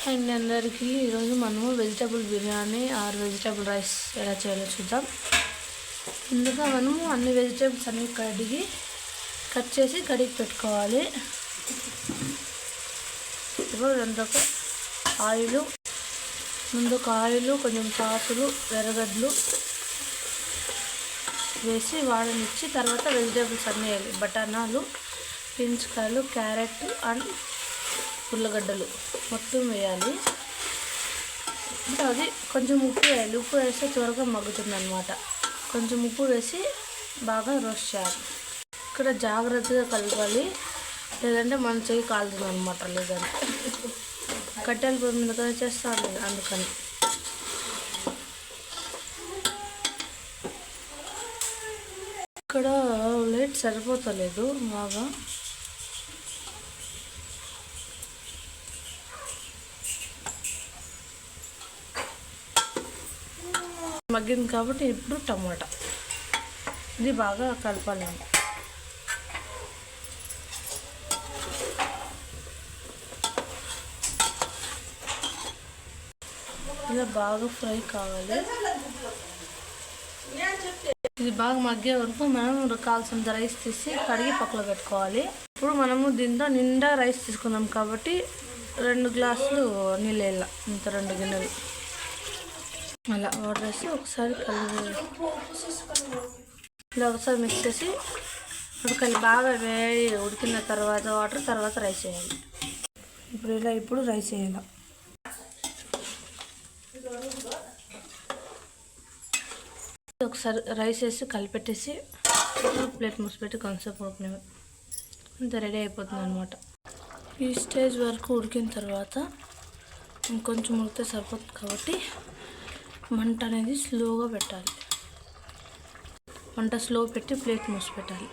And అందరికీ ఈరోజు మనము vegetable biryani or vegetable rice ఎలా చేయాలో చూద్దాం. ముందుగా మనము అన్ని వెజిటబుల్స్ అన్ని కట్ చేసి కడిగి పెట్టుకోవాలి. ఇప్పుడు దాంట్లో ఆయిల్ కొంచెం సాసులు ఎర్రగడ్డలు వేసి వాడనిచ్చి తర్వాత వెజిటబుల్స్ అన్నీ వేయాలి. బఠానాలు, పీన్స్కాయలు, క్యారెట్ అండ్ ఉల్లగడ్డలు మొత్తం వేయాలి. అది కొంచెం ఉప్పు వేయాలి. ఉప్పు వేస్తే త్వరగా మగ్గుతుంది అన్నమాట. కొంచెం ఉప్పు వేసి బాగా రోస్ట్ చేయాలి. ఇక్కడ జాగ్రత్తగా కలపాలి, లేదంటే మన చెయ్యి కాలుతుంది అనమాట. లేదంటే కట్టెల పొయ్యి మీద కదా చేస్తాను, అందుకని. ఇక్కడ లైట్ సరిపోతలేదు బాగా. మగ్గింది కాబట్టి ఇప్పుడు టమాటా ఇది బాగా కలపాలి. ఇలా బాగా ఫ్రై కావాలి. ఇది బాగా మగ్గే వరకు మనం కావాల్సినంత రైస్ తీసి కడిగి పక్కలో పెట్టుకోవాలి. ఇప్పుడు మనము దీంతో నిండా రైస్ తీసుకున్నాం కాబట్టి 2 గ్లాసులు నీళ్ళు వేయాలి. ఇంత 2 గిన్నెలు అలా వాటర్ వేసి ఒకసారి ఇలా ఒకసారి మిక్స్ చేసి ఉడకాలి. బాగా ఉడికిన తర్వాత వాటర్, తర్వాత రైస్ వేయాలి. ఇప్పుడు రైస్ వేయాలి. ఒకసారి రైస్ వేసి కలిపెట్టేసి ప్లేట్ మూసిపెట్టి కొంచెంసేపు ఉడికినవి అంత రెడీ అయిపోతుంది అనమాట. ఈ స్టేజ్ వరకు ఉడికిన తర్వాత ఇంకొంచెం ఉడికితే సరిపోతుంది కాబట్టి మంట అనేది స్లోగా పెట్టాలి. మంట స్లో పెట్టి ప్లేట్ మూసి పెట్టాలి.